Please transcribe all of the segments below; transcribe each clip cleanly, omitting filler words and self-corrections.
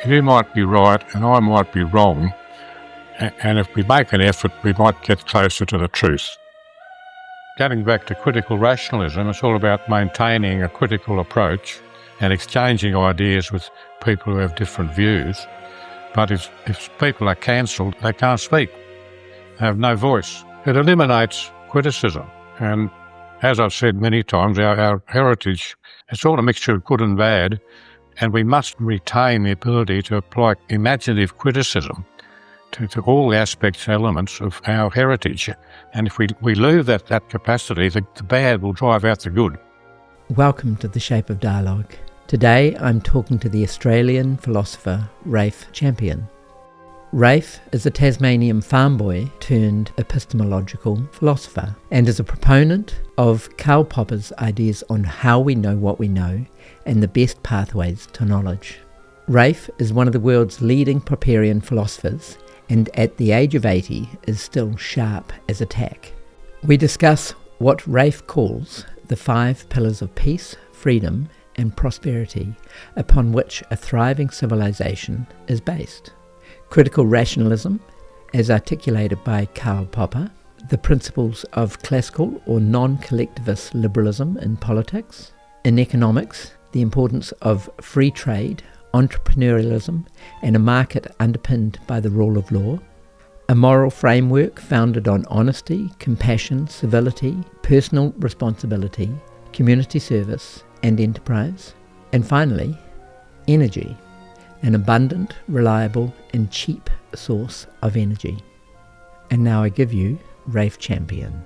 you might be right and I might be wrong, and if we make an effort, we might get closer to the truth. Getting back to critical rationalism, it's all about maintaining a critical approach and exchanging ideas with people who have different views. But if people are cancelled, they can't speak. They have no voice. It eliminates criticism. And as I've said many times, our heritage, it's all a mixture of good and bad, and we must retain the ability to apply imaginative criticism to all the aspects, elements of our heritage. And if we lose that capacity, the bad will drive out the good. Welcome to The Shape of Dialogue. Today I'm talking to the Australian philosopher Rafe Champion. Rafe is a Tasmanian farm boy turned epistemological philosopher and is a proponent of Karl Popper's ideas on how we know what we know and the best pathways to knowledge. Rafe is one of the world's leading Popperian philosophers and at the age of 80 is still sharp as a tack. We discuss what Rafe calls the 5 pillars of peace, freedom and prosperity upon which a thriving civilization is based. Critical rationalism, as articulated by Karl Popper, the principles of classical or non-collectivist liberalism in politics, in economics, the importance of free trade, entrepreneurialism and a market underpinned by the rule of law, a moral framework founded on honesty, compassion, civility, personal responsibility, community service and enterprise, and finally, energy, an abundant, reliable and cheap source of energy. And now I give you Rafe Champion.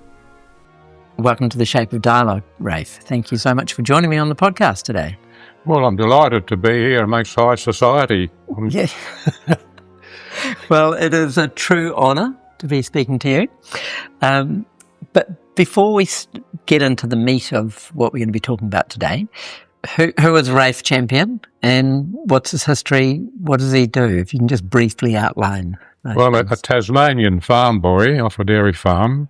Welcome to The Shape of Dialogue, Rafe. Thank you so much for joining me on the podcast today. Well, I'm delighted to be here amongst high society. Yeah. Well, it is a true honour to be speaking to you. But before we get into the meat of what we're going to be talking about today, who is Rafe Champion and what's his history? What does he do? If you can just briefly outline. Well, I'm a Tasmanian farm boy off a dairy farm.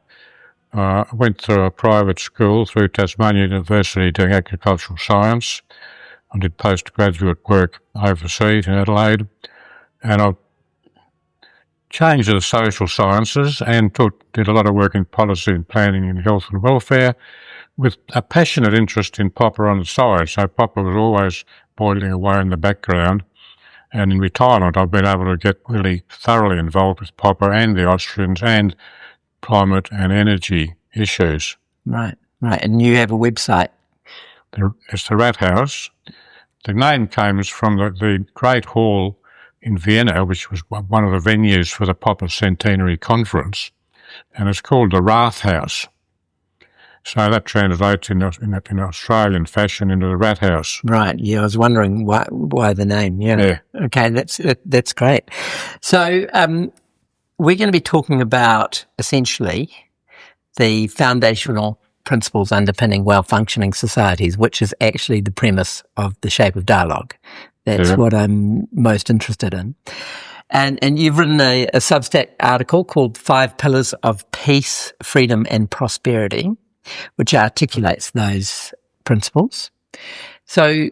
I went through a private school through Tasmania University doing agricultural science. I did postgraduate work overseas in Adelaide, and I changed to the social sciences and did a lot of work in policy and planning and health and welfare with a passionate interest in Popper on the side. So Popper was always boiling away in the background, and in retirement I've been able to get really thoroughly involved with Popper and the Austrians and climate and energy issues. Right. And you have a website. It's the Rat House. The name comes from the Great Hall in Vienna, which was one of the venues for the Popper Centenary Conference, and it's called the Rath House. So that translates in Australian fashion into the Rat House. Right, yeah, I was wondering why the name, yeah. Okay, that's great. So we're going to be talking about, essentially, the foundational principles underpinning well-functioning societies, which is actually the premise of The Shape of Dialogue. That's what I'm most interested in. And you've written a Substack article called 5 Pillars of Peace, Freedom and Prosperity, which articulates those principles. So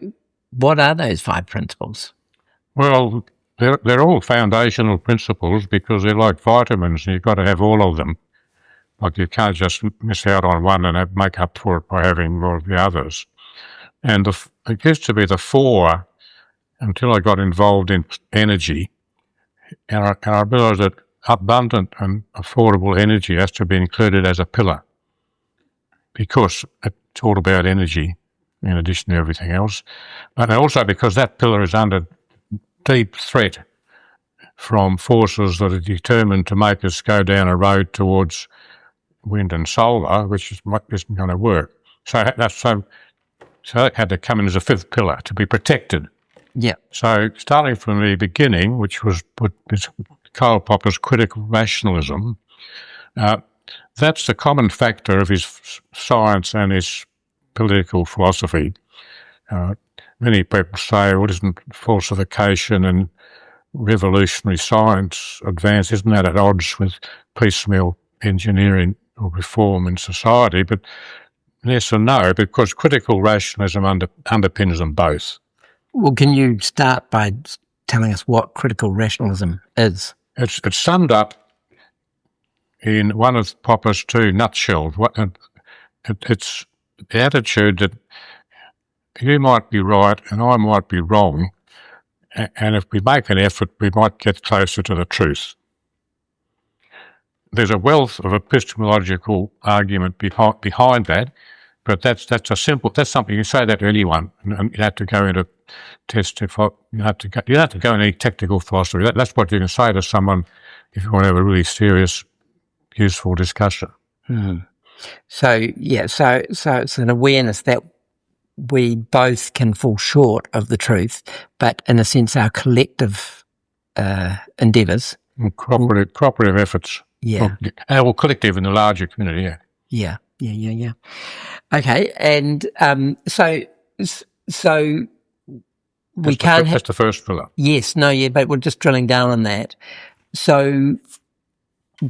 what are those 5 principles? Well, they're all foundational principles because they're like vitamins and you've got to have all of them. Like you can't just miss out on one and make up for it by having more of the others. And it used to be the 4 until I got involved in energy. And I realised that abundant and affordable energy has to be included as a pillar because it's all about energy in addition to everything else. But also because that pillar is under deep threat from forces that are determined to make us go down a road towards wind and solar, which isn't going to work. So that had to come in as a 5th pillar to be protected. Yeah. So starting from the beginning, which was Karl Popper's critical rationalism, that's the common factor of his science and his political philosophy. Many people say, well, isn't falsification and revolutionary science advance, isn't that at odds with piecemeal engineering or reform in society? But yes and no, because critical rationalism underpins them both. Well, can you start by telling us what critical rationalism is. It's summed up in one of Popper's two nutshells. It's the attitude that you might be right and I might be wrong, and if we make an effort, we might get closer to the truth. There's a wealth of epistemological argument behind that, but that's something you say that to anyone, and you have to go into you have to go into any technical philosophy. That's what you can say to someone if you want to have a really serious, useful discussion. Mm. So it's an awareness that we both can fall short of the truth, but in a sense our collective endeavours. Cooperative efforts. Yeah. Or collective in the larger community, yeah. Yeah. Okay, and so we can't have... That's the first pillar. Yes, but we're just drilling down on that. So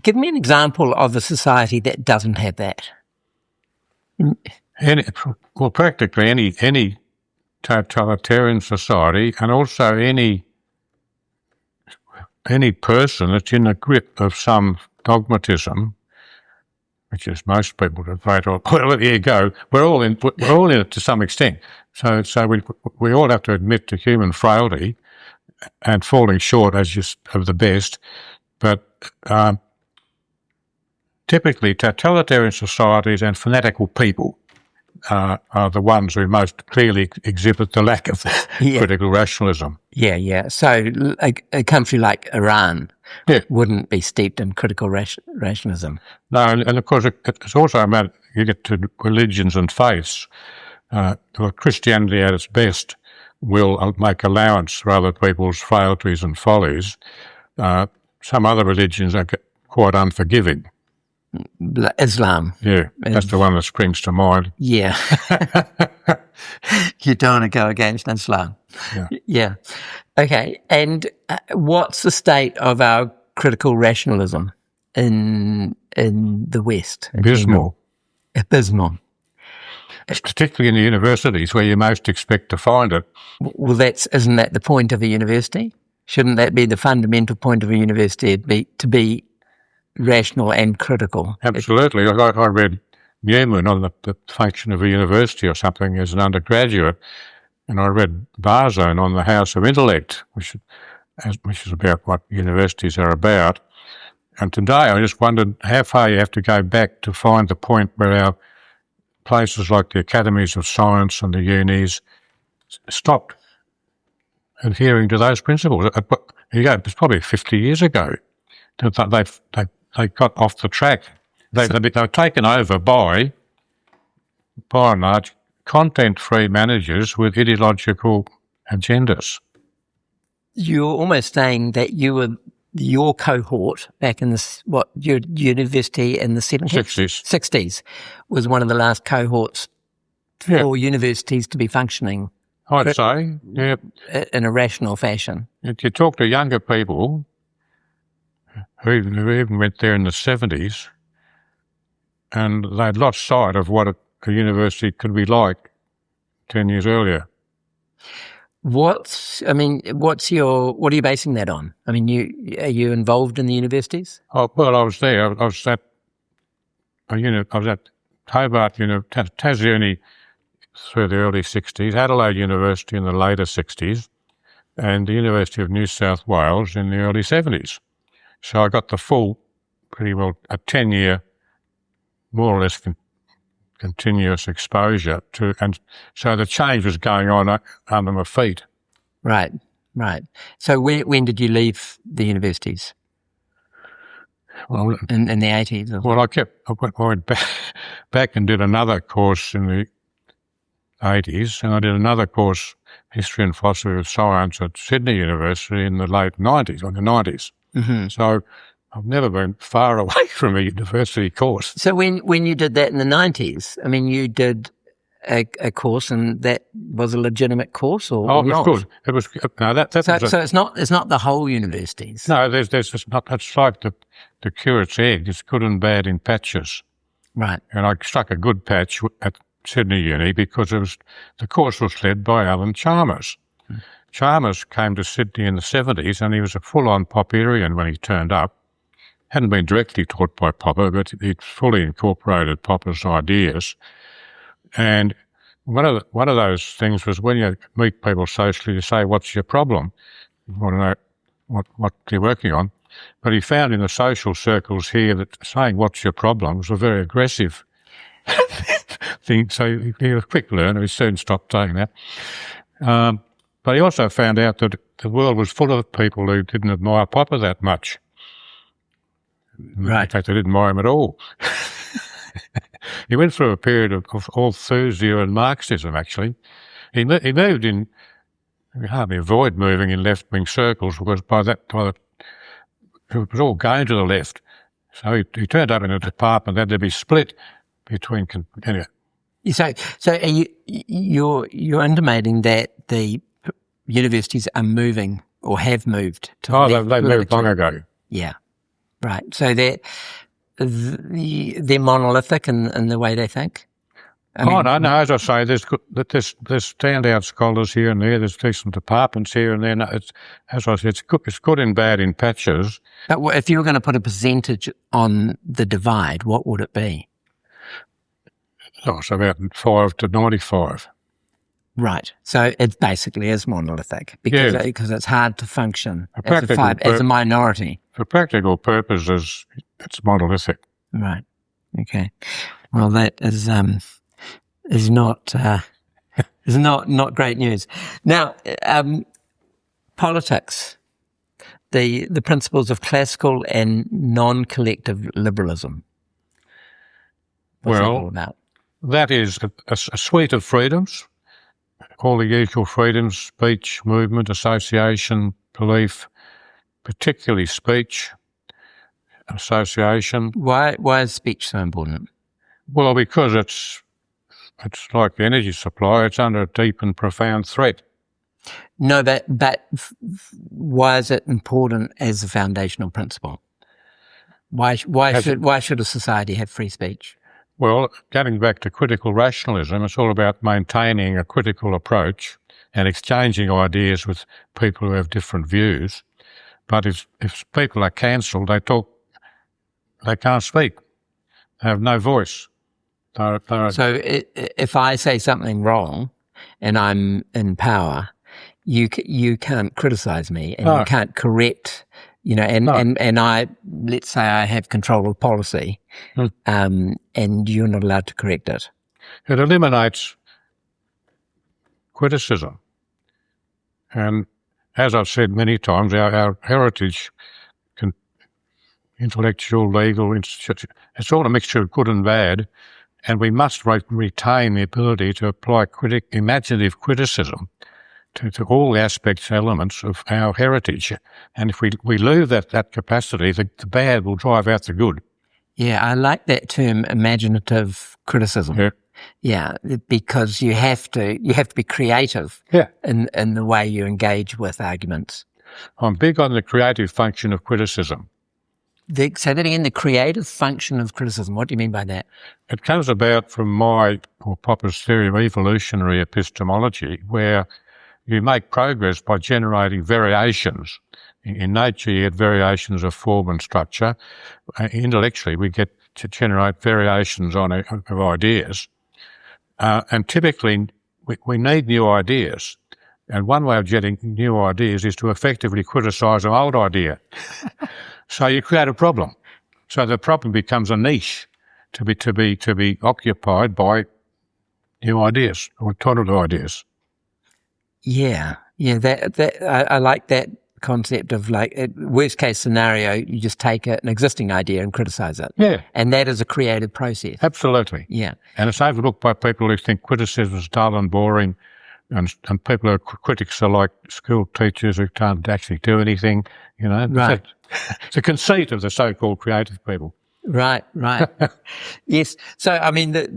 give me an example of a society that doesn't have that. Practically any totalitarian society, and also any person that's in the grip of some dogmatism, which is most people debate on. Well, there you go. We're all in it to some extent. So we all have to admit to human frailty and falling short of the best. But typically, totalitarian societies and fanatical people are the ones who most clearly exhibit the lack of critical rationalism. Yeah. So a country like Iran wouldn't be steeped in critical rationalism. No, and of course it's also about, you get to religions and faiths. Christianity at its best will make allowance for other people's frailties and follies. Some other religions are quite unforgiving. Islam. Yeah, that's the one that springs to mind. Yeah. You don't want to go against Islam. Yeah. Okay, and what's the state of our critical rationalism in the West? Abysmal. Particularly in the universities where you most expect to find it. Well, isn't that the point of a university? Shouldn't that be the fundamental point of a university, to be rational and critical? Absolutely. I read Newman on the function of a university or something as an undergraduate, and I read Barzone on the House of Intellect, which is about what universities are about. And today I just wondered how far you have to go back to find the point where our places like the academies of science and the unis stopped adhering to those principles. It's probably 50 years ago that they got off the track. They were taken over by and large, content-free managers with ideological agendas. You're almost saying that your cohort back in your university in the 70s? 60s was one of the last cohorts for universities to be functioning. I'd say, yeah. In a rational fashion. If you talk to younger people who even went there in the 70s, and they'd lost sight of what a university could be like 10 years earlier. What are you basing that on? I mean, are you involved in the universities? Oh, well, I was there. I was at Hobart, Tasuni through the early 60s, Adelaide University in the later 60s, and the University of New South Wales in the early 70s. So I got the full, pretty well, a 10-year, more or less continuous exposure to, and so the change was going on under my feet. Right. So when did you leave the universities? Well, in the 80s? Well, I went back and did another course in the 80s, and I did another course, History and Philosophy of Science at Sydney University in the late 90s, or the 90s. Mm-hmm. So I've never been far away from a university course. So when you did that in the 90s, I mean, you did a course, and that was a legitimate course, or it was not? good. It was no. So it's not the whole universities. No, there's not. It's like the curate's egg. It's good and bad in patches. Right. And I struck a good patch at Sydney Uni because the course was led by Alan Chalmers. Chalmers came to Sydney in the 70s, and he was a full-on Popperian when he turned up. Hadn't been directly taught by Popper, but he'd fully incorporated Popper's ideas. And one of those things was when you meet people socially, you say, "What's your problem?" You want to know what you're working on. But he found in the social circles here that saying "What's your problem?" was a very aggressive thing. So he was a quick learner. He soon stopped saying that. But he also found out that the world was full of people who didn't admire Popper that much. Right. In fact, they didn't admire him at all. He went through a period of Althusia and Marxism, actually. He moved in, you hardly avoid moving in left-wing circles, because it was all going to the left. So he turned up in a department that had to be split between... Anyway. So are you're intimating that the universities are moving or have moved to they moved long ago. Yeah, right. So they're monolithic in the way they think? No. As I say, there's standout scholars here and there. There's decent departments here and there. No, as I said, it's good and bad in patches. But if you were going to put a percentage on the divide, what would it be? Oh, it's about 5 to 95. Right. So it basically is monolithic because it's hard to function as a minority. For practical purposes, it's monolithic. Right. Okay. Well, that is not great news. Now, politics, the principles of classical and non-collective liberalism. What's that all about? That is a suite of freedoms, all the usual freedoms: speech, movement, association, belief, particularly speech, association. Why is speech so important? Well, because it's like the energy supply; it's under a deep and profound threat. No, but why is it important as a foundational principle? Why should a society have free speech? Well, getting back to critical rationalism, it's all about maintaining a critical approach and exchanging ideas with people who have different views. But if people are cancelled, they can't speak. They have no voice. So if I say something wrong and I'm in power, you can't criticise me and you can't correct. And let's say I have control of policy, and you're not allowed to correct it. It eliminates criticism. And as I've said many times, our heritage, intellectual, legal, it's all a mixture of good and bad, and we must retain the ability to apply imaginative criticism to all aspects, elements of our heritage. And if we lose that capacity, the bad will drive out the good. Yeah, I like that term, imaginative criticism. Yeah, because you have to be creative in the way you engage with arguments. I'm big on the creative function of criticism. Say that again, the creative function of criticism. What do you mean by that? It comes about from Popper's theory of evolutionary epistemology, where you make progress by generating variations. In nature, you get variations of form and structure. Intellectually, we get to generate variations of ideas. And typically, we need new ideas. And one way of getting new ideas is to effectively criticise an old idea. So you create a problem. So the problem becomes a niche to be occupied by new ideas or alternative ideas. Yeah. I like that concept of, like, worst case scenario, you just take an existing idea and criticize it. Yeah. And that is a creative process. Absolutely. Yeah. And it's overlooked by people who think criticism is dull and boring, and people who are critics are like school teachers who can't actually do anything, Right. It's a conceit of the so-called creative people. Right. Yes. So, I mean, this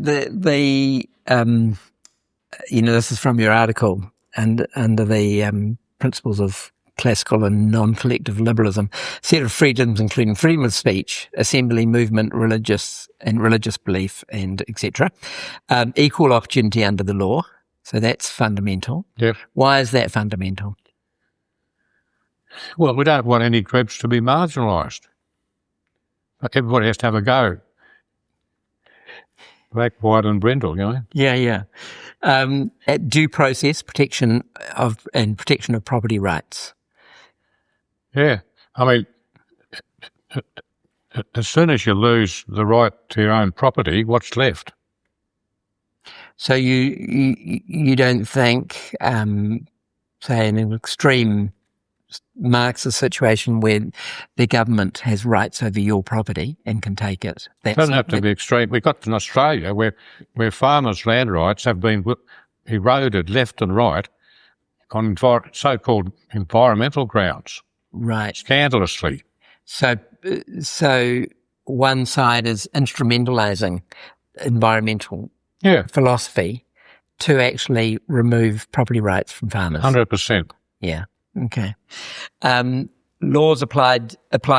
is from your article, and under the principles of classical and non-collective liberalism, set of freedoms including freedom of speech, assembly, movement, religious belief, and etc. Equal opportunity under the law. So that's fundamental. Yes. Why is that fundamental? Well, we don't want any groups to be marginalised. Everybody has to have a go. Black, white and brindle, you know. Yeah. Due process, protection of property rights. Yeah. I mean, as soon as you lose the right to your own property, what's left? So you don't think, say, in an extreme Marxist situation where the government has rights over your property and can take it? It doesn't have to be extreme. We've got in Australia where farmers' land rights have been eroded left and right on so-called environmental grounds. Right. Scandalously. So one side is instrumentalising environmental philosophy to actually remove property rights from farmers. 100%. Yeah. Okay. Laws apply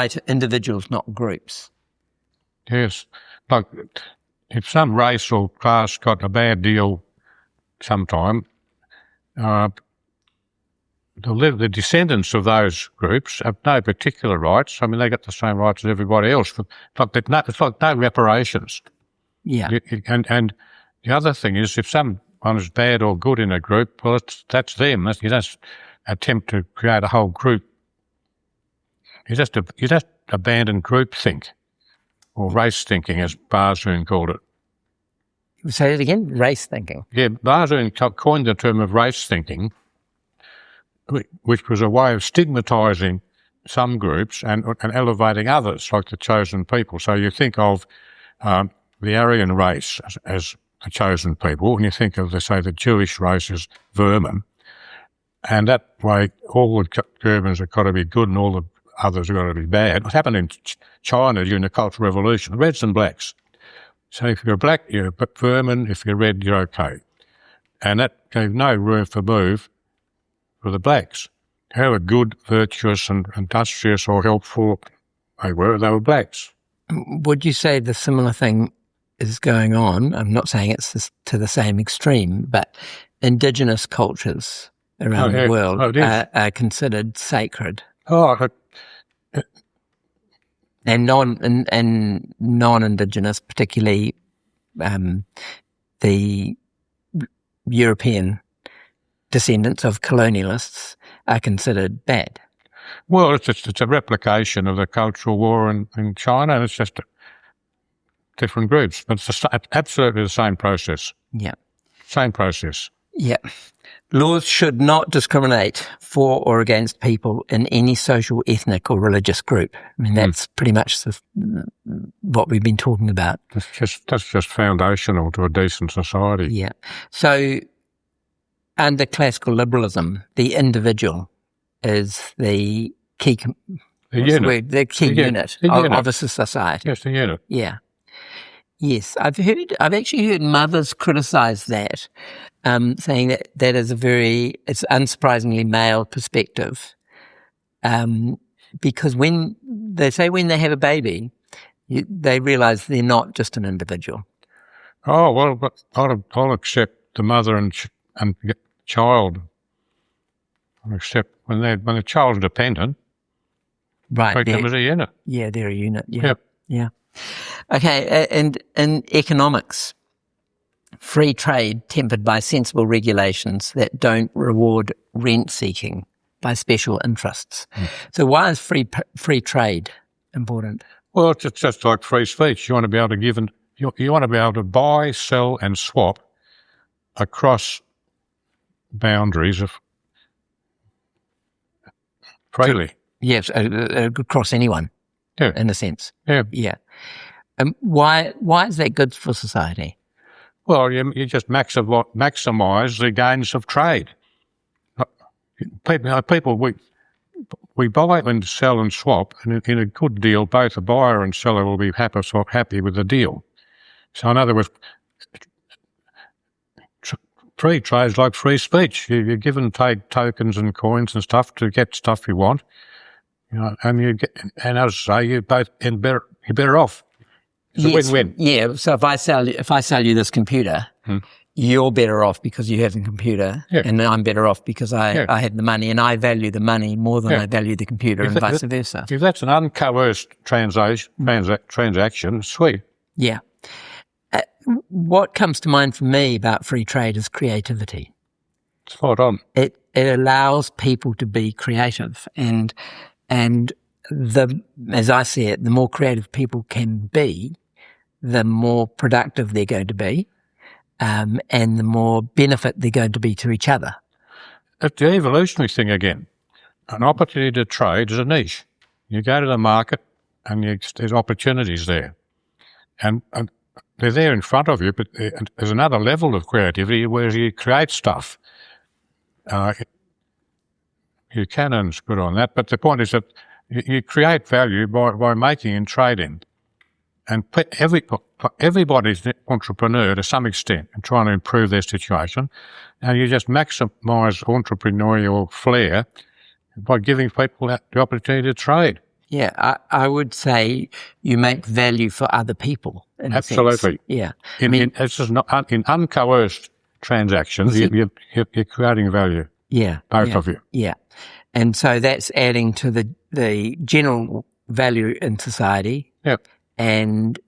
to individuals, not groups. Yes. Like, if some race or class got a bad deal sometime, the descendants of those groups have no particular rights. I mean, they get the same rights as everybody else. It's like no reparations. Yeah. And the other thing is, if someone is bad or good in a group, well, that's them. You don't attempt to create a whole group. You just abandon group think, or race thinking, as Bazoun called it. Say it again, race thinking. Yeah, Bazoun coined the term of race thinking, which was a way of stigmatising some groups and elevating others, like the chosen people. So you think of the Aryan race as a chosen people, and you think of, say, the Jewish race as vermin, and that way all the Germans have got to be good and all the others have got to be bad. What happened in China during the Cultural Revolution, reds and blacks. So if you're black, you're a vermin. If you're red, you're okay. And that gave no room for move for the blacks. However good, virtuous and industrious or helpful they were blacks. Would you say the similar thing is going on? I'm not saying it's to the same extreme, but indigenous cultures around the world are considered sacred. And non-indigenous, particularly the European descendants of colonialists, are considered bad. Well, it's a replication of the cultural war in China, and it's just different groups, but it's absolutely the same process. Yeah. Same process. Yeah. Laws should not discriminate for or against people in any social, ethnic or religious group. I mean, that's pretty much what we've been talking about. That's just foundational to a decent society. Yeah. So under classical liberalism, the individual is the key unit of a society. Yes, the unit. Yeah. Yes, I've actually heard mothers criticise that, saying that is it's unsurprisingly male perspective, because when they have a baby, they realise they're not just an individual. Oh well, but I'll accept the mother and child. I'll accept when the child's dependent, right? Treat them as a unit. Yeah, they're a unit. Yeah. Yep. Yeah. Okay, and in economics, free trade tempered by sensible regulations that don't reward rent seeking by special interests. So why is free trade important? Well, it's just like free speech. You want to be able to you want to be able to buy, sell, and swap across boundaries of freely. Yes, across anyone. Yeah. In a sense. Yeah. Yeah. Why is that good for society? Well, you just maximise the gains of trade. People, we buy and sell and swap, and in a good deal, both the buyer and seller will be happy with the deal. So, in other words, free trade is like free speech. You give and take tokens and coins and stuff to get stuff you want, and as I say, you're better off. It's a win-win. Yeah. So if I sell you this computer, you're better off because you have a computer, and I'm better off because I have the money, and I value the money more than I value the computer, and vice versa. If that's an uncoerced transaction, sweet. Yeah. What comes to mind for me about free trade is creativity. Spot on. It allows people to be creative, and as I see it, the more creative people can be, the more productive they're going to be, and the more benefit they're going to be to each other. It's the evolutionary thing again. An opportunity to trade is a niche. You go to the market and there's opportunities there. And they're there in front of you, but there's another level of creativity where you create stuff. Buchanan's good on that, but the point is that you create value by making and trading. And everybody's an entrepreneur to some extent and trying to improve their situation. And you just maximise entrepreneurial flair by giving people the opportunity to trade. Yeah, I would say you make value for other people. Absolutely. Yeah. It's just not in uncoerced transactions. You're creating value. Yeah. Both of you. Yeah. And so that's adding to the general value in society. Yeah. And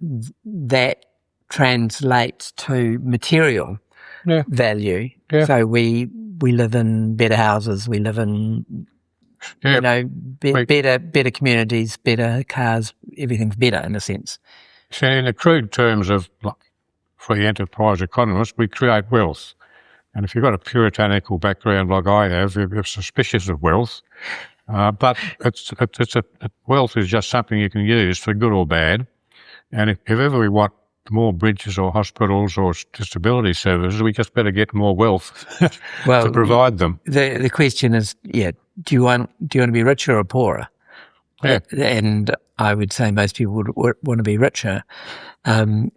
that translates to material value. Yeah. So we live in better houses, we live in better communities, better cars, everything's better in a sense. So in the crude terms of free enterprise economists, we create wealth. And if you've got a puritanical background like I have, you're suspicious of wealth. But wealth is just something you can use for good or bad. And if ever we want more bridges or hospitals or disability services, we just better get more wealth to provide them. The question is, do you want to be richer or poorer? Yeah. And I would say most people would want to be richer. Do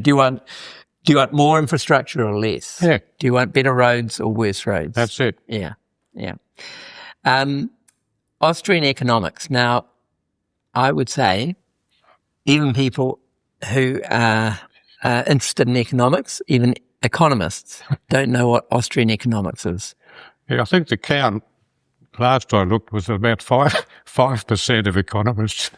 you want more infrastructure or less? Yeah. Do you want better roads or worse roads? That's it. Yeah. Austrian economics. Now, I would say even people who are interested in economics, even economists, don't know what Austrian economics is. Yeah, I think the count, last I looked, was about 5% of economists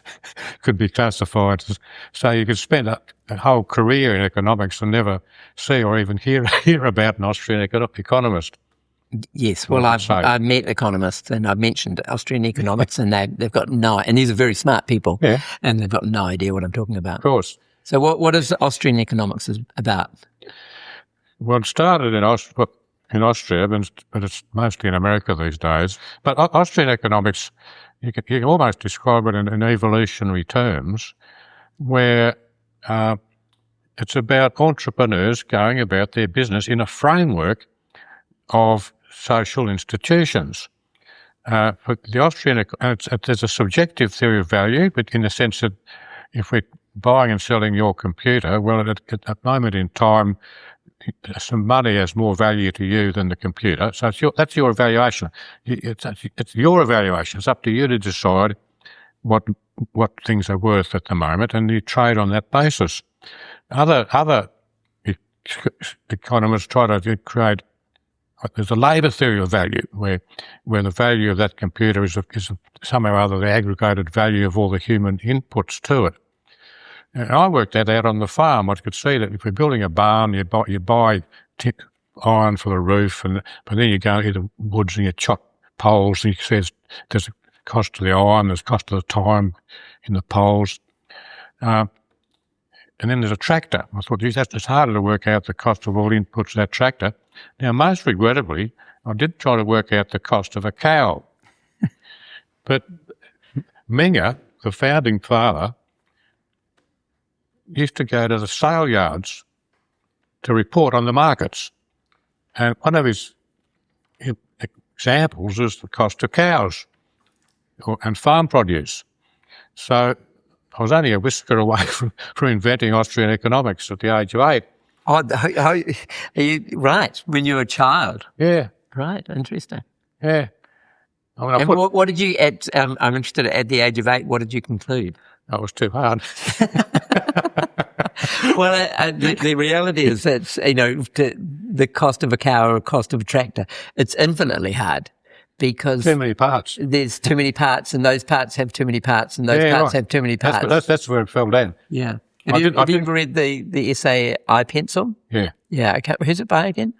could be classified as. So you could spend a whole career in economics and never see or even hear about an Austrian economist. Yes, well, I've met economists and I've mentioned Austrian economics and they've got and these are very smart people, and they've got no idea what I'm talking about. Of course. So what is Austrian economics about? Well, it started in Austria, but it's mostly in America these days. But Austrian economics, you can almost describe it in evolutionary terms, where it's about entrepreneurs going about their business in a framework of social institutions. But the Austrian, there's a subjective theory of value, but in the sense that if we're buying and selling your computer, well, at the moment in time, some money has more value to you than the computer. So that's your evaluation. It's your evaluation. It's up to you to decide what things are worth at the moment, and you trade on that basis. Other economists try to create. There's a labour theory of value where the value of that computer is somehow or other the aggregated value of all the human inputs to it. And I worked that out on the farm. I could see that if we're building a barn, you buy iron for the roof, but then you go into the woods and you chop poles, and you see there's a cost to the iron, there's a cost of the time in the poles. And then there's a tractor. I thought, geez, it's harder to work out the cost of all inputs to that tractor. Now, most regrettably, I did try to work out the cost of a cow. But Menger, the founding father, used to go to the sale yards to report on the markets. And one of his examples is the cost of cows and farm produce. So I was only a whisker away from inventing Austrian economics at the age of 8. Oh, right, when you were a child. Yeah. Right, interesting. Yeah. And what did you, I'm interested, at the age of 8, what did you conclude? That was too hard. Well, the reality is that, the cost of a cow or cost of a tractor, it's infinitely hard because Too many parts. there's too many parts and those parts have too many parts and those parts have too many parts. That's where it fell down. Yeah. Have you ever read the essay I Pencil? Yeah. Yeah. Okay. Who's it by again?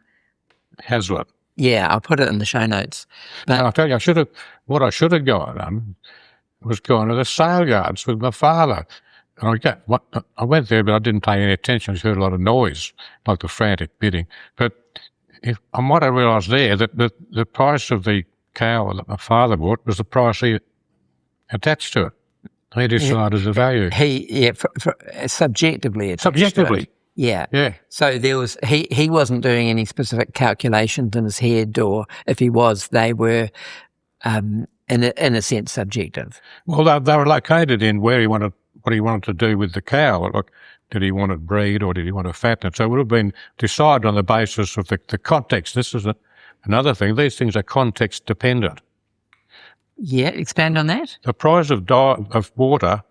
Hazlitt. Yeah, I'll put it in the show notes. But I'll tell you, what I should have gone was gone to the sale yards with my father. And I went there, but I didn't pay any attention. I just heard a lot of noise, like the frantic bidding. But what I realised there, that the price of the cow that my father bought was the price he attached to it. He decided the value. Subjectively. Subjectively. Yeah. Yeah. So there was he wasn't doing any specific calculations in his head, or if he was, they were in a sense subjective. Well, they were located in what he wanted to do with the cow. Like, did he want to breed or did he want to fatten it? So it would have been decided on the basis of the context. This is another thing. These things are context dependent. Yeah, expand on that. The price of water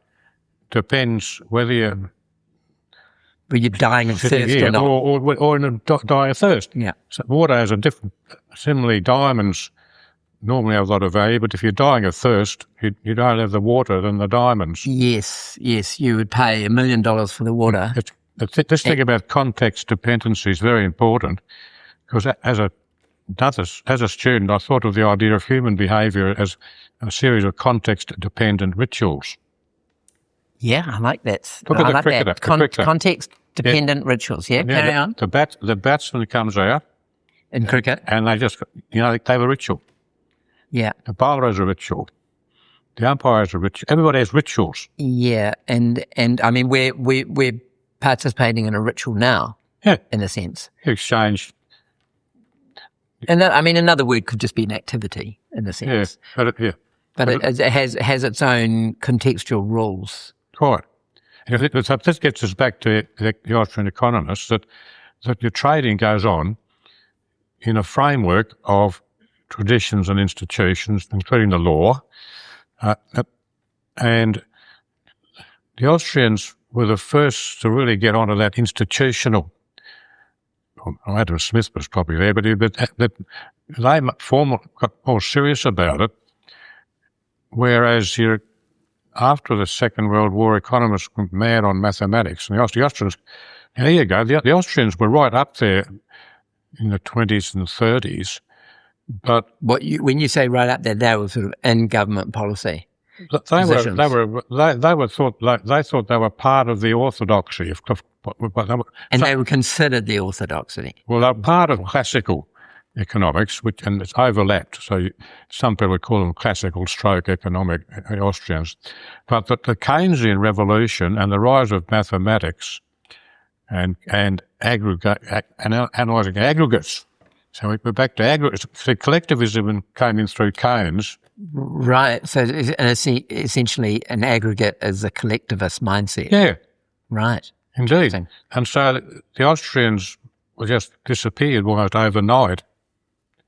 depends whether you're dying of thirst or not. Or in a dying of thirst. Yeah. So water has a different, similarly diamonds normally have a lot of value, but if you're dying of thirst, you don't have the water than the diamonds. Yes, you would pay $1 million for the water. This thing about context dependency is very important, because as a student, I thought of the idea of human behaviour as a series of context-dependent rituals. Yeah, I like that. Look at the cricketer. Context-dependent rituals. Yeah, carry on. The batsman comes out in cricket, and they just, they have a ritual. Yeah. The bowler has a ritual. The umpire has a ritual. Everybody has rituals. Yeah, and I mean we're participating in a ritual now. Yeah. In a sense. Exchange. And that, I mean, another word could just be an activity in a sense. Yeah. But it has its own contextual rules. Right. And this gets us back to the Austrian economists, that your trading goes on in a framework of traditions and institutions, including the law. And the Austrians were the first to really get onto that institutional. Adam Smith was probably there, but they got more serious about it. Whereas after the Second World War, economists went mad on mathematics. And the Austrians, and here you go, the Austrians were right up there in the 20s and 30s. But when you say right up there, they were sort of in government policy. They thought they were part of the orthodoxy. They were considered the orthodoxy. Well, they're part of classical economics, and it's overlapped. So some people would call them classical stroke economic Austrians. But the Keynesian revolution and the rise of mathematics and analysing aggregates. So we're back to aggregates. So collectivism came in through Keynes. Right. So essentially an aggregate is a collectivist mindset. Yeah. Right. Indeed. And so the Austrians were just disappeared almost overnight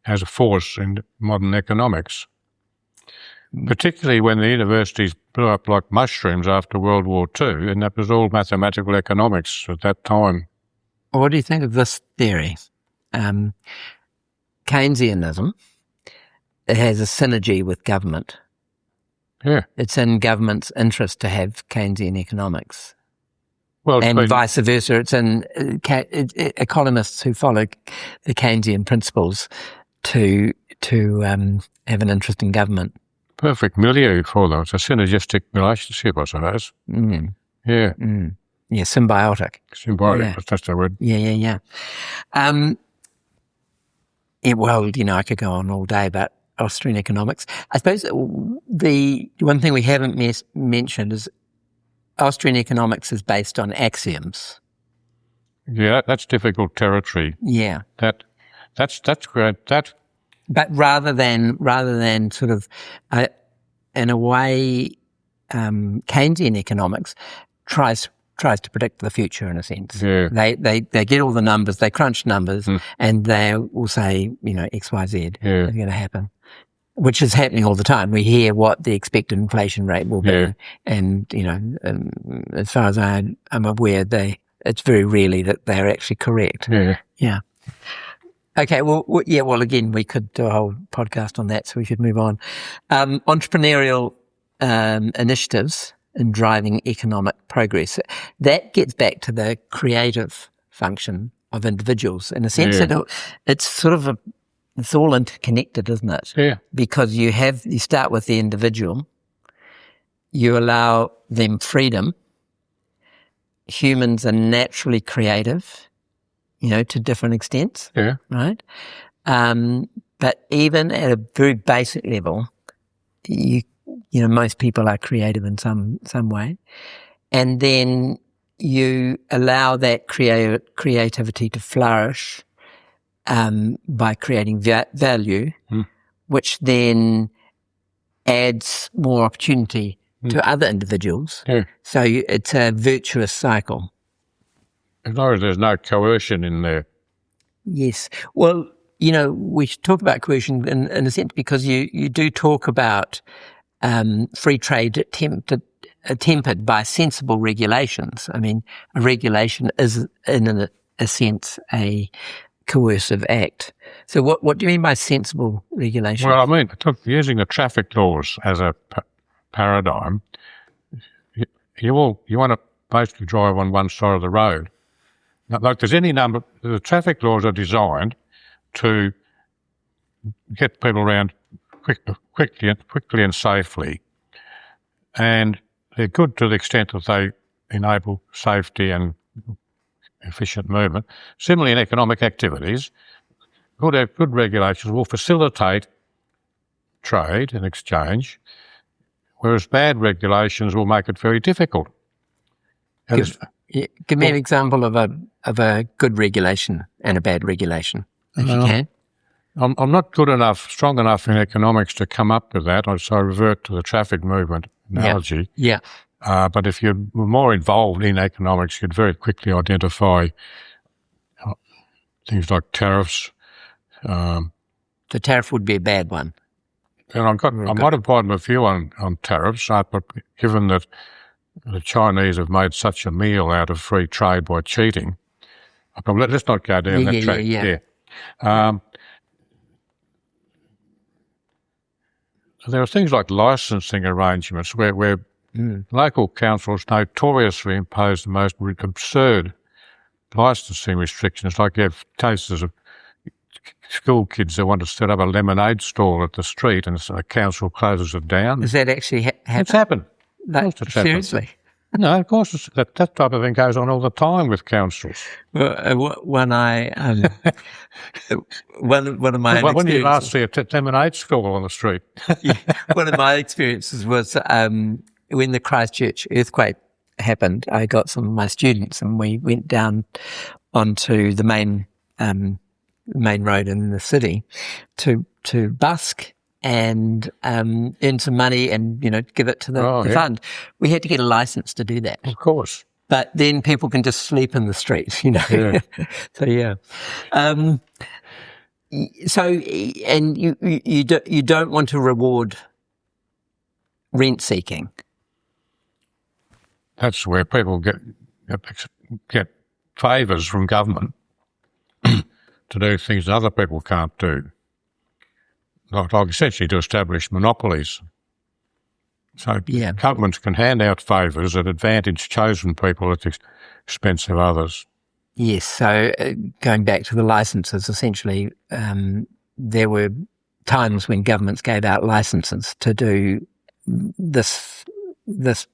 as a force in modern economics, particularly when the universities blew up like mushrooms after World War II, and that was all mathematical economics at that time. What do you think of this theory? Keynesianism, it has a synergy with government. Yeah. It's in government's interest to have Keynesian economics. Well, and vice versa. It's in economists who follow the Keynesian principles to have an interest in government. Perfect milieu for them. It's a synergistic relationship, I suppose. Mm. Yeah. Mm. Yeah, symbiotic. Symbiotic, yeah. That's the word. Yeah. Well, I could go on all day about Austrian economics. I suppose the one thing we haven't mentioned is Austrian economics is based on axioms. Yeah, that's difficult territory. Yeah. That's great. But rather than sort of, in a way, Keynesian economics tries to predict the future in a sense. Yeah. They get all the numbers, they crunch numbers, and they will say, X, Y, Z is going to happen, which is happening all the time. We hear what the expected inflation rate will be, and as far as I'm aware, the it's very rarely that they're actually correct. Yeah. Okay, well, again, we could do a whole podcast on that, so we should move on. Entrepreneurial initiatives in driving economic progress. That gets back to the creative function of individuals in a sense that it's sort of it's all interconnected, isn't it? Yeah. Because you start with the individual, you allow them freedom. Humans are naturally creative, to different extents. Yeah. Right? But even at a very basic level, most people are creative in some way. And then you allow that creativity to flourish by creating value, which then adds more opportunity to other individuals. Yeah. So it's a virtuous cycle. As long as there's no coercion in there. Yes. Well, we should talk about coercion in a sense because you do talk about free trade tempered by sensible regulations. I mean, a regulation is, in a sense, a coercive act. So what do you mean by sensible regulation? Well, I mean, using the traffic laws as a paradigm, you want to basically drive on one side of the road. Like there's any number, the traffic laws are designed to get people around quickly and safely, and they're good to the extent that they enable safety and efficient movement. Similarly, in economic activities, good regulations will facilitate trade and exchange, whereas bad regulations will make it very difficult. Give me an example of a good regulation and a bad regulation, if you can. I'm not strong enough in economics to come up with that, so I revert to the traffic movement analogy. Yeah. But if you're more involved in economics, you'd very quickly identify things like tariffs. The tariff would be a bad one. And I might have bought a few on tariffs, but given that the Chinese have made such a meal out of free trade by cheating, let's not go down that track. Yeah. There are things like licensing arrangements where local councils notoriously impose the most absurd licensing restrictions. Like you have cases of school kids that want to set up a lemonade stall at the street and the council closes it down. Does that actually happen? It's happened. Seriously? No, of course, that type of thing goes on all the time with councils. Well, when you last see a lemonade stall on the street? One of my experiences was when the Christchurch earthquake happened. I got some of my students and we went down onto the main road in the city to busk and earn some money and give it to the fund. We had to get a license to do that. Of course. But then people can just sleep in the streets, Yeah. So yeah. So and you don't want to reward rent seeking. That's where people get favours from government to do things that other people can't do. Like essentially to establish monopolies. So governments can hand out favours that advantage chosen people at the expense of others. Yes, so going back to the licences, essentially there were times when governments gave out licences to do this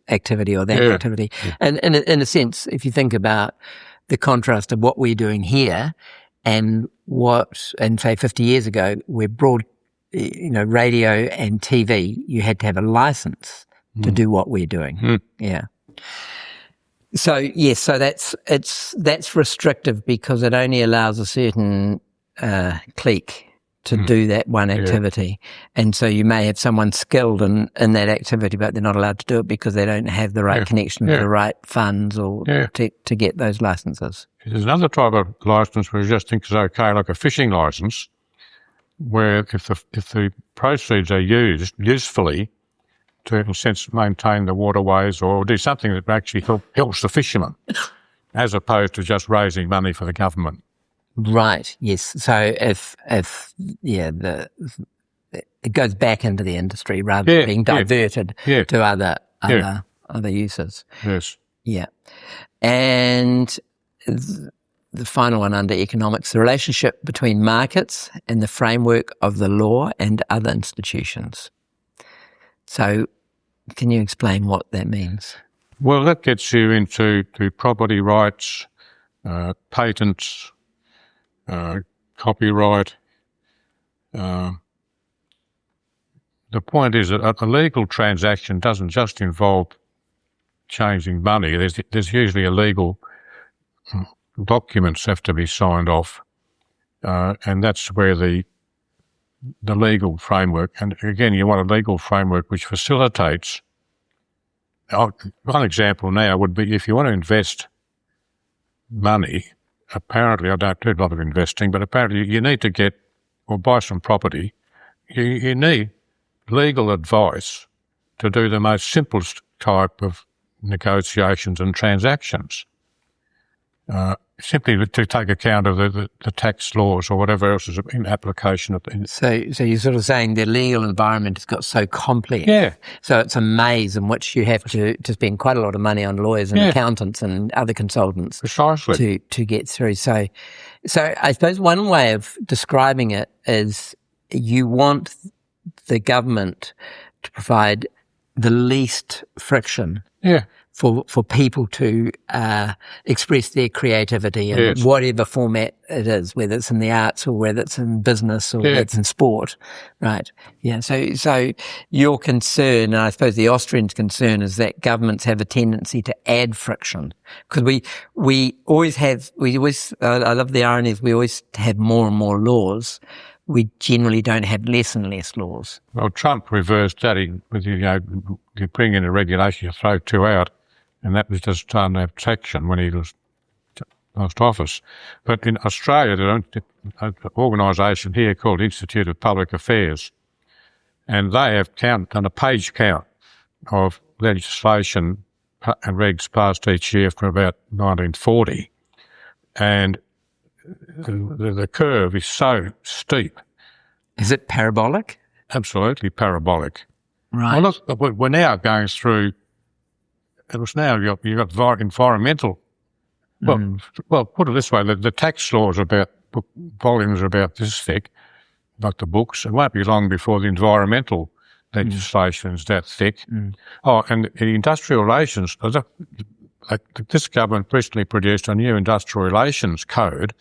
activity or that activity. Yeah. And in a sense, if you think about the contrast of what we're doing here and say 50 years ago, we're radio and TV, you had to have a license to do what we're doing. Yeah. So yes, so that's restrictive because it only allows a certain clique to do that one activity. And so you may have someone skilled in that activity, but they're not allowed to do it because they don't have the right connection to the right funds or to get those licenses. There's another type of license where you just think is okay, like a fishing license, where if the proceeds are used usefully to, in a sense, maintain the waterways or do something that actually helps the fishermen, as opposed to just raising money for the government. Right. Yes. So if it goes back into the industry rather than being diverted to other uses. Yes. Yeah. And the final one under economics, the relationship between markets and the framework of the law and other institutions. So can you explain what that means? Well, that gets you into property rights, patents, copyright. The point is that a legal transaction doesn't just involve changing money. There's usually a legal documents have to be signed off, and that's where the legal framework. And again, you want a legal framework which facilitates. One example now would be if you want to invest money. Apparently, I don't do a lot of investing, but apparently you need to get or buy some property. You need legal advice to do the most simplest type of negotiations and transactions, simply to take account of the tax laws or whatever else is in application. So you're sort of saying the legal environment has got so complex. Yeah. So it's a maze in which you have to spend quite a lot of money on lawyers and accountants and other consultants. Precisely. To get through. So I suppose one way of describing it is you want the government to provide the least friction for people to express their creativity in whatever format it is, whether it's in the arts or whether it's in business or whether it's in sport, right? Yeah. So your concern, and I suppose the Austrians' concern, is that governments have a tendency to add friction because we always, I love the irony is we always have more and more laws. We generally don't have less and less laws. Well, Trump reversed that. You bring in a regulation, you throw two out, and that was just starting to have traction when he lost office. But in Australia, there's an organisation here called Institute of Public Affairs, and they have done a page count of legislation and regs passed each year from about 1940, and the curve is so steep. Is it parabolic? Absolutely parabolic. Right. Well, look, we're now going through. It was now you've got environmental. Well, put it this way: the tax laws about volumes are about this thick, like the books. It won't be long before the environmental legislation is that thick. Oh, and the industrial relations. This government recently produced a new industrial relations code,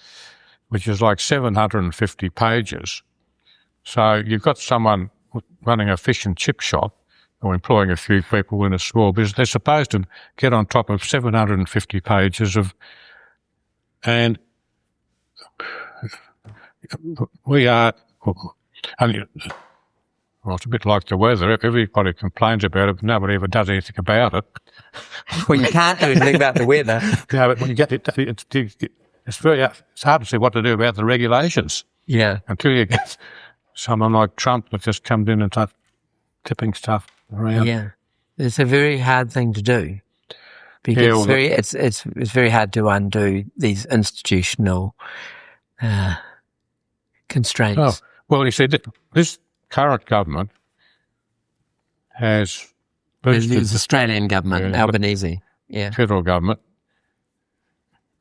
which is like 750 pages. So you've got someone running a fish and chip shop or employing a few people in a small business. They're supposed to get on top of 750 pages and we are, well, it's a bit like the weather. Everybody complains about it, but nobody ever does anything about it. Well, you can't do anything about the weather. No, but when you get it, it's hard to see what to do about the regulations. Yeah. Until you get someone like Trump that just comes in and starts tipping stuff around. Yeah. It's a very hard thing to do. Because it's very hard to undo these institutional constraints. Oh, well, you see, this current government has the Australian government, Albanese, federal government.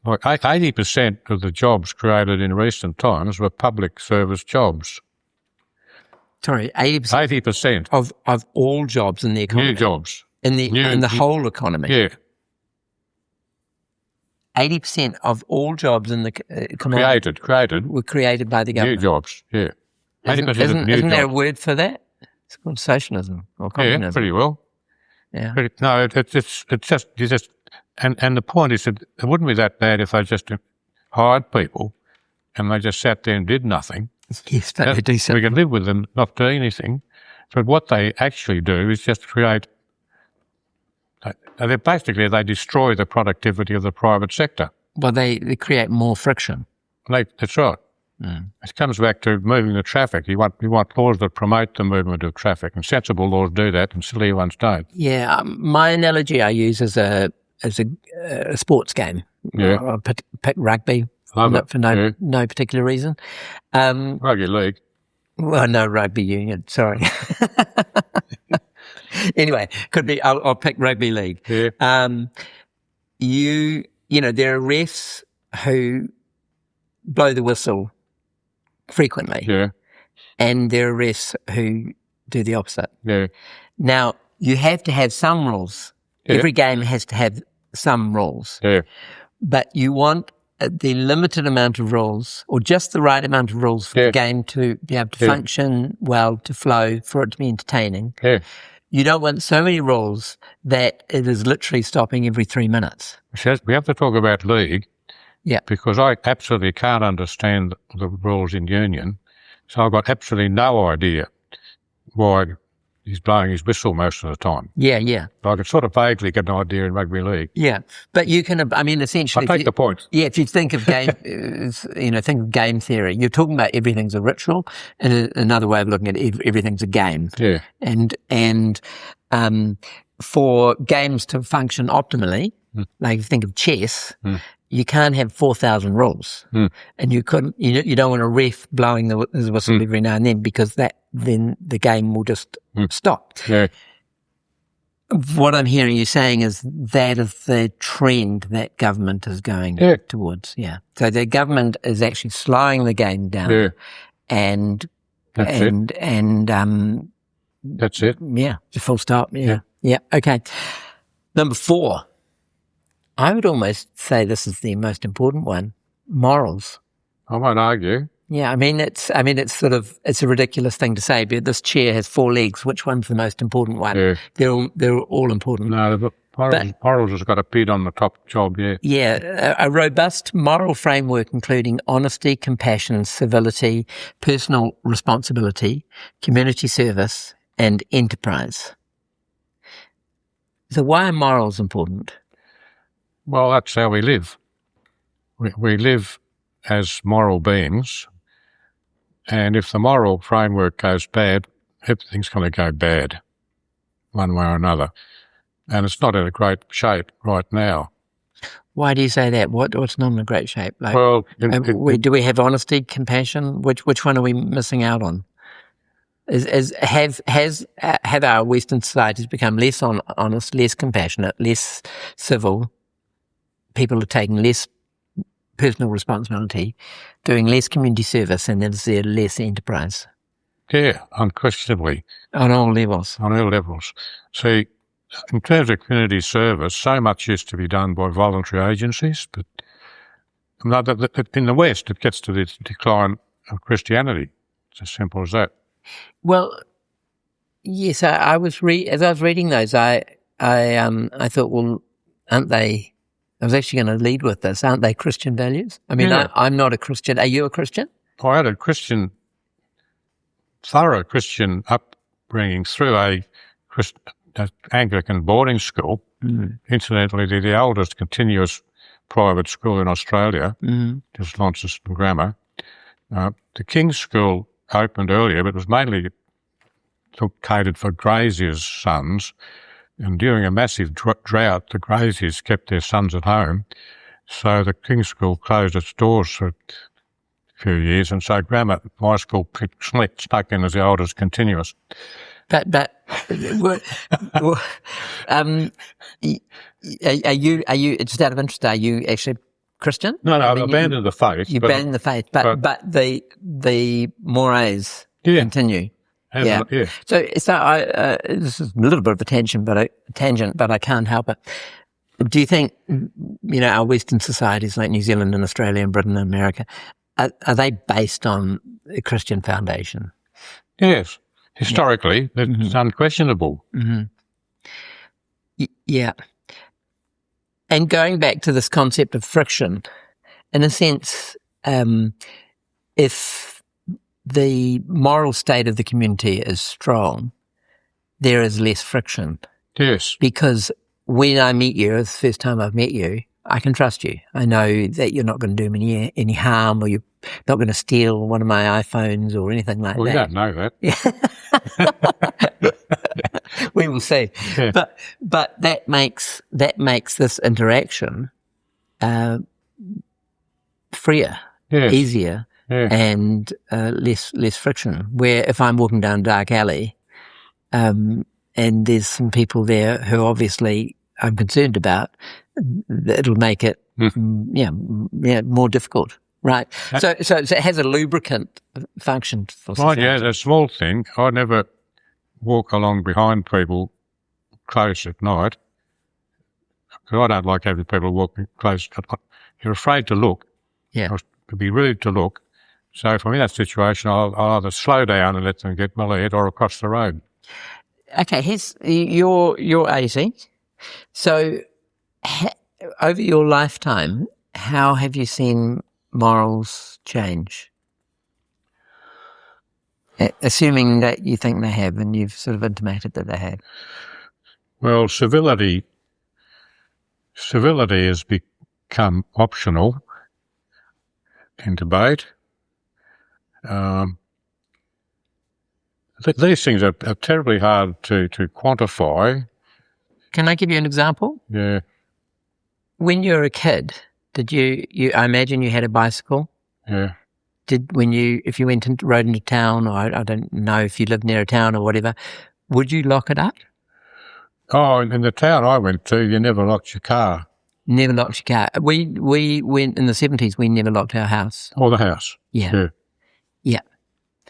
Like 80% of the jobs created in recent times were public service jobs. Sorry, 80% of all jobs in the economy. New jobs. In the whole economy. Yeah. 80% of all jobs in the economy created were created by the government. New jobs, yeah. 80% of new jobs. Isn't there a word for that? It's called socialism or communism. Yeah, pretty well. Yeah. No, it's just, and the point is that it wouldn't be that bad if they just hired people and they just sat there and did nothing. Yes, but they do something. We can live with them not doing anything. But what they actually do is just create. They destroy the productivity of the private sector. Well, they create more friction. That's right. It comes back to moving the traffic. You want laws that promote the movement of traffic, and sensible laws do that, and silly ones don't. Yeah, my analogy I use is a a sports game. Yeah. I'll pick rugby Love it. for no particular reason. Rugby league. Well, no, rugby union. Sorry. Anyway, could be. I'll pick rugby league. Yeah. You know, there are refs who blow the whistle frequently, Yeah. and there are refs who do the opposite. Yeah. Now, you have to have some rules. Yeah. Every game has to have some rules, Yeah. but you want the limited amount of rules, or just the right amount of rules for the game to be able to function well, to flow, for it to be entertaining. Yeah. You don't want so many rules that it is literally stopping every 3 minutes. We have to talk about league. Yeah. Because I absolutely can't understand the rules in union. So I've got absolutely no idea why he's blowing his whistle most of the time. Yeah, yeah. But I can sort of vaguely get an idea in rugby league. Yeah. But you can, I mean, essentially. I take the point. Yeah, if you think of game, think of game theory, you're talking about everything's a ritual, and another way of looking at it, everything's a game. Yeah. And for games to function optimally, like if you think of chess, you can't have 4,000 rules, and you don't want a ref blowing his whistle every now and then, because then the game will just stop. Yeah. What I'm hearing you saying is that is the trend that government is going towards. Yeah. So the government is actually slowing the game down. Yeah. And That's it. Yeah. Full stop. Yeah. Yeah. Okay. Number 4. I would almost say this is the most important one: morals. I won't argue. Yeah, I mean it's a ridiculous thing to say, but this chair has 4 legs. Which one's the most important one? Yeah. They're all important. No, the morals has got a bid on the top job. Yeah. Yeah, a robust moral framework including honesty, compassion, civility, personal responsibility, community service, and enterprise. So why are morals important? Well, that's how we live. We live as moral beings, and if the moral framework goes bad, everything's going to go bad, one way or another. And it's not in a great shape right now. Why do you say that? What's not in a great shape? Like, well, do we have honesty, compassion? Which one are we missing out on? Have our Western societies become less honest, less compassionate, less civil? People are taking less personal responsibility, doing less community service, and is there less enterprise? Yeah, unquestionably. On all levels. On all levels. See, in terms of community service, so much used to be done by voluntary agencies, but in the West it gets to the decline of Christianity. It's as simple as that. Well, yes, as I was reading those, I thought, well, aren't they? I was actually going to lead with this. Aren't they Christian values? I mean, I'm not a Christian. Are you a Christian? I had a thorough Christian upbringing through a Anglican boarding school. Incidentally, the oldest continuous private school in Australia, just Launceston Grammar. The King's School opened earlier, but it was mainly catered for graziers' sons. And during a massive drought, the graziers kept their sons at home. So the King's School closed its doors for a few years, and so my school stuck in as the oldest continuous. But are you, just out of interest, are you actually Christian? No, I abandoned the faith. You abandoned the faith, but the mores continue. Yeah. So this is a little bit of a tangent, but I can't help it. Do you think, our Western societies like New Zealand and Australia and Britain and America, are they based on a Christian foundation? Yes. Historically, it's unquestionable. Yeah. And going back to this concept of friction, in a sense, if the moral state of the community is strong, there is less friction. Yes. Because when I meet you, it's the first time I've met you, I can trust you. I know that you're not going to do me any harm, or you're not going to steal one of my iPhones or anything like Well, you that. don't know that. We will see. Yeah. But that makes this interaction freer, Yes. easier, Yeah. and less friction. Where if I'm walking down a dark alley, and there's some people there who obviously I'm concerned about, it'll make it more difficult. Right. So it has a lubricant function for society. Right, yeah, a small thing. I never walk along behind people close at night, because I don't like having people walking close. You're afraid to look. Yeah. Or to be rude to look. So if I'm in that situation, I'll either slow down and let them get my lead, or across the road. Okay, you're 80. So over your lifetime, how have you seen morals change? Assuming that you think they have, and you've sort of intimated that they have. Well, civility has become optional in debate. These things are terribly hard to quantify. Can I give you an example? Yeah. When you were a kid, did you I imagine you had a bicycle? Yeah. If you rode into town, or I don't know if you lived near a town or whatever, would you lock it up? Oh, in the town I went to, you never locked your car. Never locked your car. We went in the 70s, we never locked our house. Or the house. Yeah.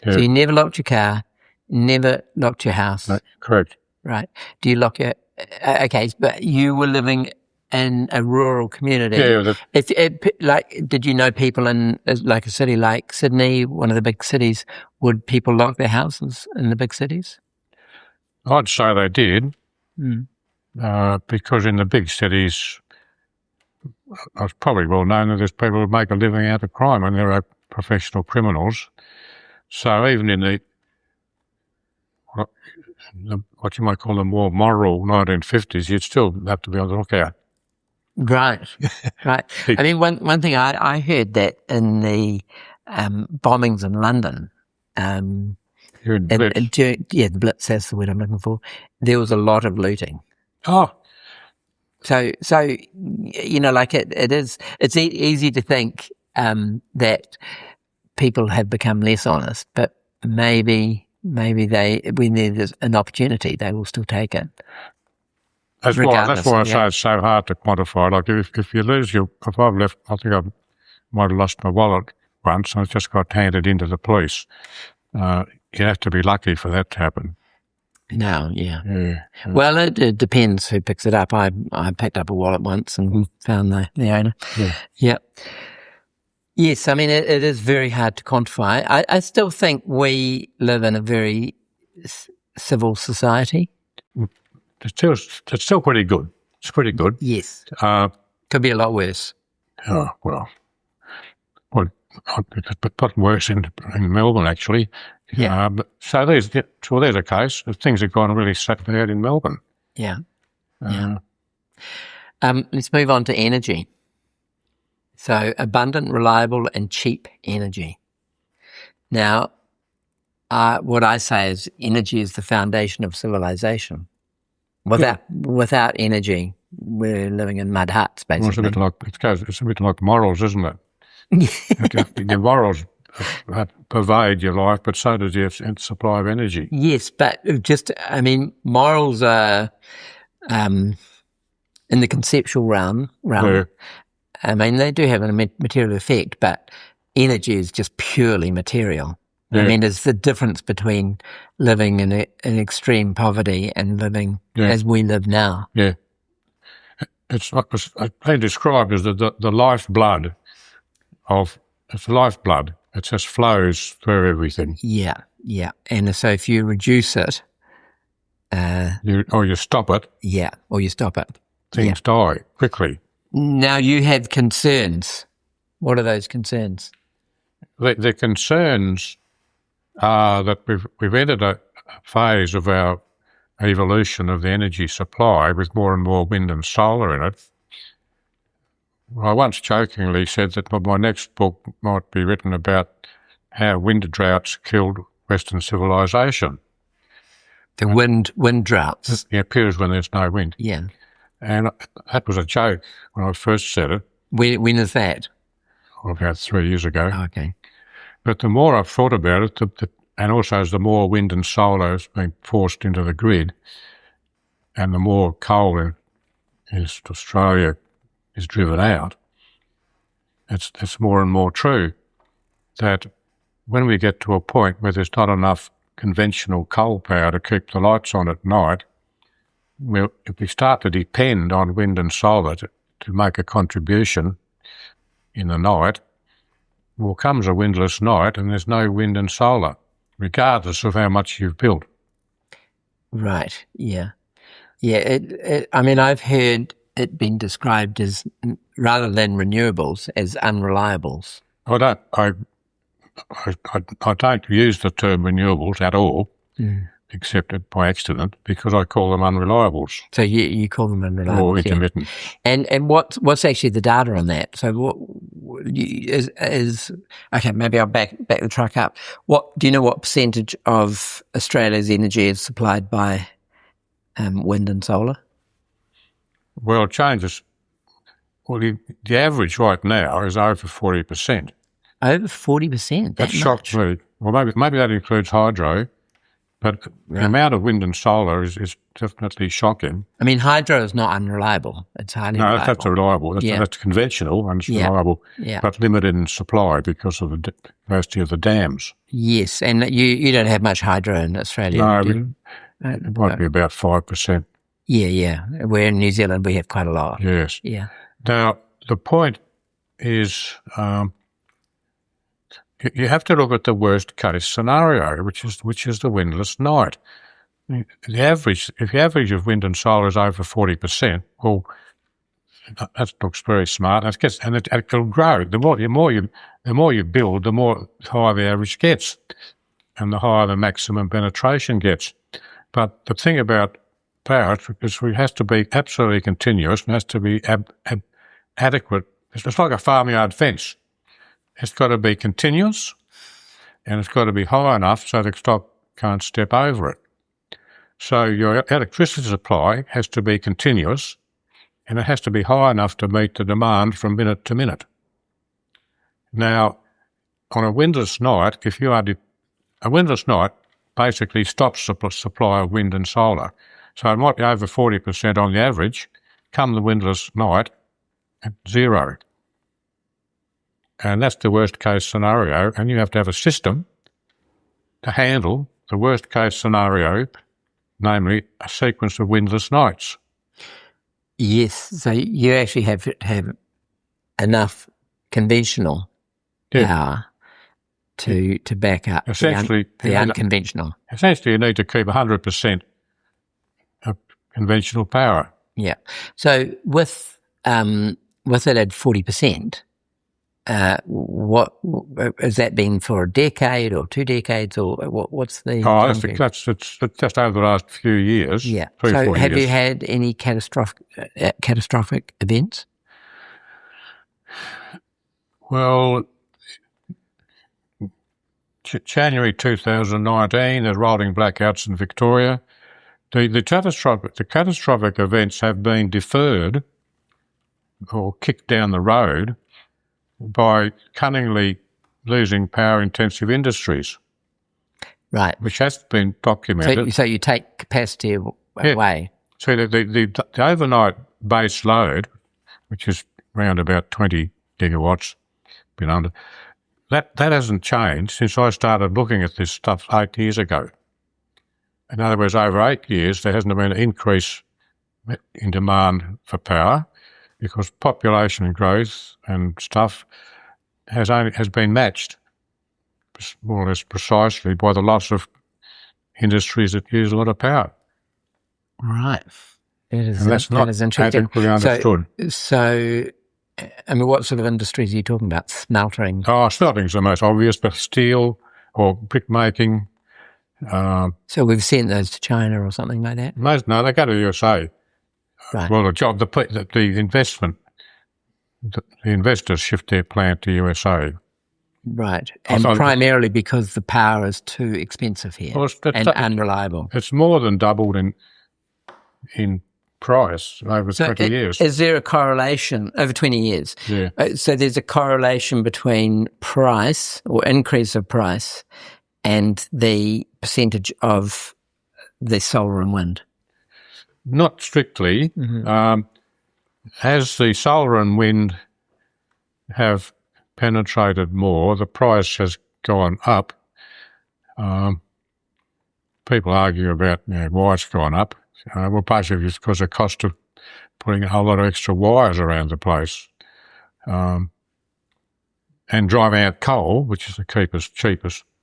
So you never locked your car, never locked your house. No, correct. Right. Do you lock your... okay, but you were living in a rural community. Yeah. Did you know people in like a city like Sydney, one of the big cities, would people lock their houses in the big cities? I'd say they did, because in the big cities, it's probably well known that there's people who make a living out of crime, and there are professional criminals. So even in what you might call the more moral 1950s, you'd still have to be on the lookout. Right, right. I mean, one thing I heard that in the bombings in London, the Blitz, that's the word I'm looking for, there was a lot of looting. Oh. So like it's easy to think that people have become less honest, but maybe when there's an opportunity, they will still take it. That's why I say it's so hard to quantify. Like if you lose if I've left, I think I might have lost my wallet once, and it just got handed into the police. You have to be lucky for that to happen. No, yeah. Well, it depends who picks it up. I picked up a wallet once and found the owner. Yeah. Yes, I mean, it is very hard to quantify. I still think we live in a very civil society. It's still pretty good. It's pretty good. Yes. Could be a lot worse. Oh, well, but worse in Melbourne, actually. Yeah. So there's a case. Things have gone really bad in Melbourne. Yeah. Let's move on to energy. So abundant, reliable, and cheap energy. Now, what I say is energy is the foundation of civilization. Without energy, we're living in mud huts, basically. Well, it's a bit like morals, isn't it? Your morals pervade your life, but so does your supply of energy. Yes, but morals are in the conceptual realm. Yeah. I mean, they do have a material effect, but energy is just purely material. Yeah. I mean, there's the difference between living in extreme poverty and living as we live now. Yeah. It's been described as the lifeblood it's lifeblood. It just flows through everything. Yeah. And so if you reduce it... you stop it. Yeah, or you stop it. Things die quickly. Now you have concerns. What are those concerns? The concerns are that we've entered a phase of our evolution of the energy supply with more and more wind and solar in it, Well, I once jokingly said that my next book might be written about how wind droughts killed Western civilization. The wind droughts. Yeah, periods when there's no wind. Yeah. And that was a joke when I first said it. When is that? About 3 years ago. Oh, okay. But the more I've thought about it, and also as the more wind and solar has been forced into the grid, and the more coal in Australia is driven out, it's more and more true that when we get to a point where there's not enough conventional coal power to keep the lights on at night, if we start to depend on wind and solar to make a contribution in the night, well, comes a windless night and there's no wind and solar, regardless of how much you've built. Right, yeah. Yeah, I mean, I've heard it being described as, rather than renewables, as unreliables. I don't use the term renewables at all, except by accident, because I call them unreliables. So you call them unreliables, or intermittent. Yeah. And what's actually the data on that? So what is okay? Maybe I'll back the truck up. What do you know? What percentage of Australia's energy is supplied by wind and solar? Well, it changes. Well, the average right now is over 40%. Over 40%? That shocked me. Well, maybe that includes hydro, but the amount of wind and solar is definitely shocking. I mean, hydro is not unreliable. It's highly reliable. No, that's reliable. That's conventional and it's reliable, but limited in supply because of the capacity of the dams. Yes, and you don't have much hydro in Australia. No, it might be about 5%. Yeah. Where in New Zealand we have quite a lot. Yes. Yeah. Now, the point is you have to look at the worst case scenario, which is the windless night. If the average of wind and solar is over 40%, well, that looks very smart. And it will grow. The more you build, the more higher the average gets, and the higher the maximum penetration gets. But the thing about power is it has to be absolutely continuous and has to be adequate. It's like a farmyard fence. It's got to be continuous and it's got to be high enough so the stock can't step over it. So your electricity supply has to be continuous and it has to be high enough to meet the demand from minute to minute. Now, on a windless night, a windless night basically stops the supply of wind and solar. So it might be over 40% on the average, come the windless night at zero. And that's the worst case scenario, and you have to have a system to handle the worst case scenario, namely a sequence of windless nights. Yes, so you actually have to have enough conventional power to back up the unconventional. Essentially, you need to keep 100% of conventional power. Yeah. So with it at 40%, what has that been for a decade or 2 decades, or what's the? It's just over the last few years. Yeah. 3 or 4 years. Have you had any catastrophic events? Well, January 2019, there's rolling blackouts in Victoria. The catastrophic events have been deferred or kicked down the road by cunningly losing power-intensive industries. Right. Which has been documented. So you take capacity away. So the overnight base load, which is around about 20 gigawatts, been under, that hasn't changed since I started looking at this stuff 8 years ago. In other words, over 8 years, there hasn't been an increase in demand for power because population growth and stuff has been matched more or less precisely by the loss of industries that use a lot of power. Right. That's not adequately understood. So, I mean, what sort of industries are you talking about? Smelting? Smelting's the most obvious, but steel or brick making. So we've sent those to China or something like that? No, they go to the USA. Right. Well, the investment the investors shift their plant to USA. Right, and primarily because the power is too expensive here and unreliable. It's more than doubled in price over 20 years. Is there a correlation over 20 years? Yeah. So there's a correlation between price or increase of price and the percentage of the solar and wind? Not strictly. As the solar and wind have penetrated more, the price has gone up. People argue about why it's gone up. Well, basically it's because of the cost of putting a whole lot of extra wires around the place. And driving out coal, which is the cheapest.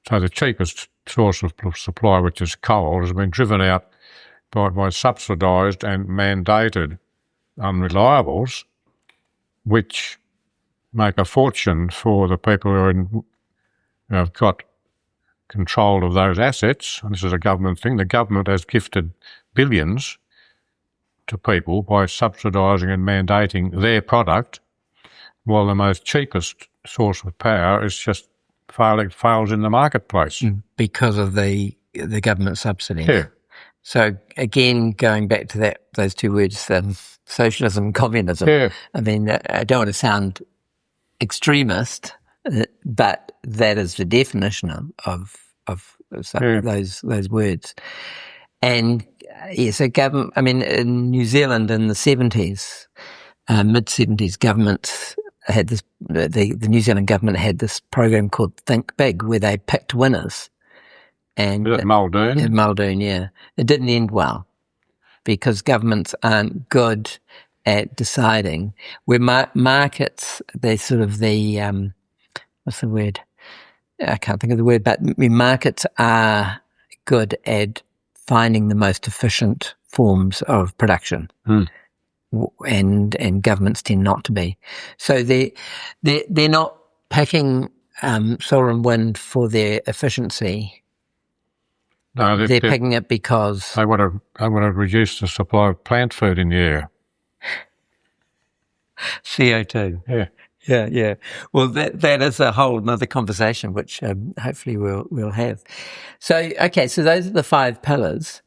So the cheapest source of supply, which is coal, has been driven out by subsidised and mandated unreliables, which make a fortune for the people who have got control of those assets. And this is a government thing. The government has gifted billions to people by subsidising and mandating their product, while the most cheapest source of power is just fails in the marketplace. Because of the government subsidies. Yeah. So again, going back to those two words, socialism and communism. Yeah. I mean, I don't want to sound extremist, but that is the definition of those words. And yes, government. I mean, in New Zealand in the 70s, mid-70s, government had this. The New Zealand government had this program called Think Big, where they picked winners. And Muldoon? In Muldoon, yeah. It didn't end well because governments aren't good at deciding. Where markets, they're sort of the, what's the word? I can't think of the word, but markets are good at finding the most efficient forms of production. And governments tend not to be. So they're not picking solar and wind for their efficiency. No, they're picking it because they want to reduce the supply of plant food in the air. CO2. Yeah. Well, that is a whole other conversation, which hopefully we'll have. So, okay, so those are the 5 pillars.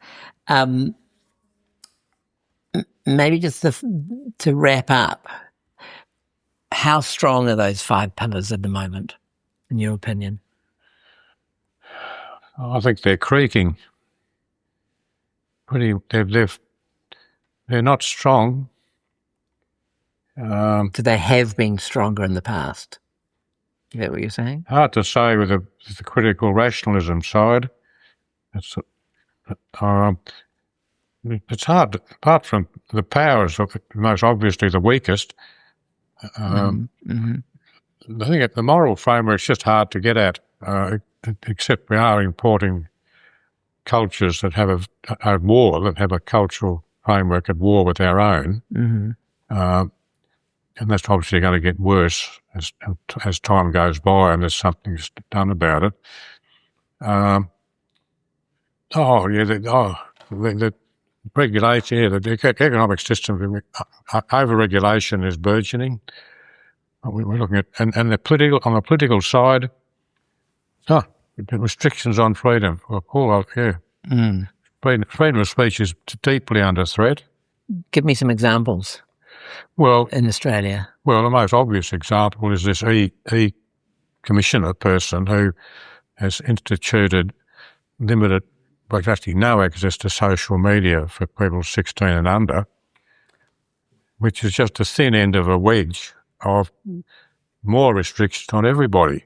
Maybe just to wrap up, how strong are those 5 pillars at the moment, in your opinion? I think they're creaking. They're not strong. So they have been stronger in the past. Is that what you're saying? Hard to say with the critical rationalism side. It's hard. Apart from the powers, most obviously the weakest. I think the moral framework is just hard to get at. Except we are importing cultures that have a war, that have a cultural framework at war with our own. And that's obviously going to get worse as time goes by and there's something done about it. The regulation, the economic system, over-regulation is burgeoning. We're looking at, and on the political side, restrictions on freedom. Freedom of speech is deeply under threat. Give me some examples. Well, in Australia. Well, the most obvious example is this commissioner person who has instituted limited, but actually no access to social media for people 16 and under, which is just the thin end of a wedge of more restrictions on everybody.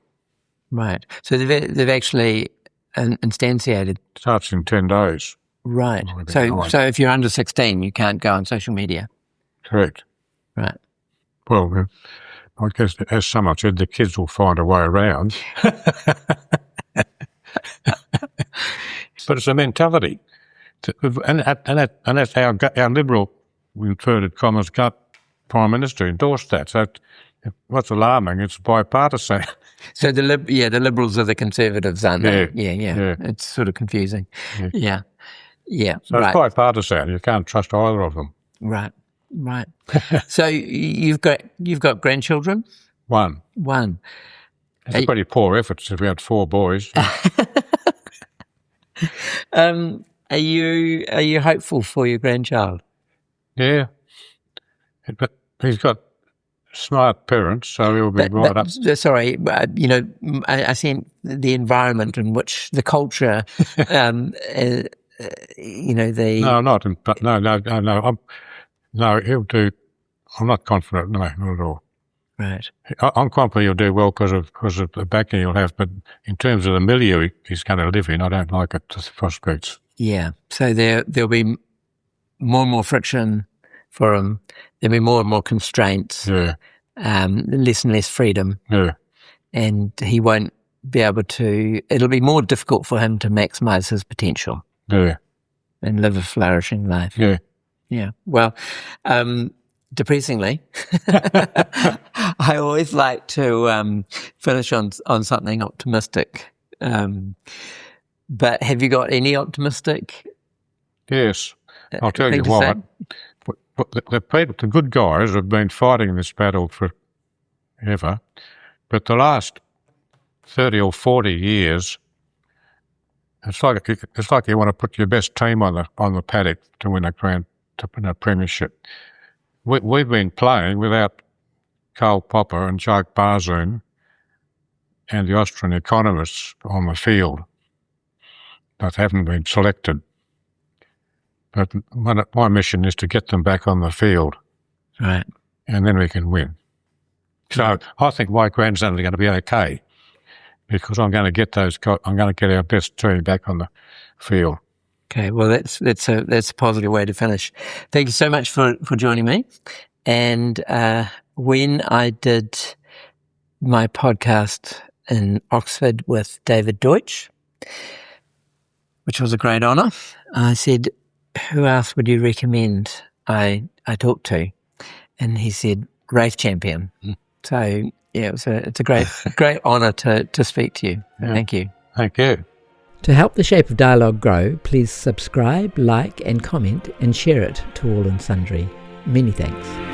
Right. So they've actually instantiated. Starts in 10 days. Right. So if you're under 16, you can't go on social media. Correct. Right. Well, I guess as someone said, the kids will find a way around. But it's a mentality, and that's our liberal, inverted commas, Prime Minister endorsed that. So what's alarming, it's bipartisan. So the Liberals are the Conservatives, aren't they? Yeah. It's sort of confusing. Yeah. So it's bipartisan. You can't trust either of them. Right. Right. So you've got grandchildren? One. It's a pretty poor effort to have 4 boys. Are you hopeful for your grandchild? Yeah. But he's got smart parents, so he'll be right up. Sorry, I think the environment in which the culture, the... No, he'll do. I'm not confident. No, not at all. Right. I'm confident he'll do well because of the backing he'll have. But in terms of the milieu he's going to live in, I don't like it. The prospects. Yeah. So there'll be more and more friction for him. There'll be more and more constraints. Yeah. Less and less freedom. Yeah. And he won't be able to. It'll be more difficult for him to maximise his potential. Yeah. And live a flourishing life. Yeah. Yeah. Well, depressingly, I always like to finish on something optimistic. But have you got any optimistic? Yes. I'll tell you what. The good guys have been fighting this battle forever, but the last 30 or 40 years, it's like you want to put your best team on the paddock to win a premiership. We've been playing without Karl Popper and Jacques Barzoon and the Austrian economists on the field that haven't been selected. But my mission is to get them back on the field. Right. And then we can win. So I think my grandsons are going to be okay because I'm going to get our best team back on the field. Okay, well, that's a positive way to finish. Thank you so much for joining me. And when I did my podcast in Oxford with David Deutsch, which was a great honour, I said, who else would you recommend I talk to? And he said, Rafe Champion. So, yeah, it's a great honour to speak to you. Yeah. Thank you. Thank you. To help The Shape of Dialogue grow, please subscribe, like and comment and share it to all and sundry. Many thanks.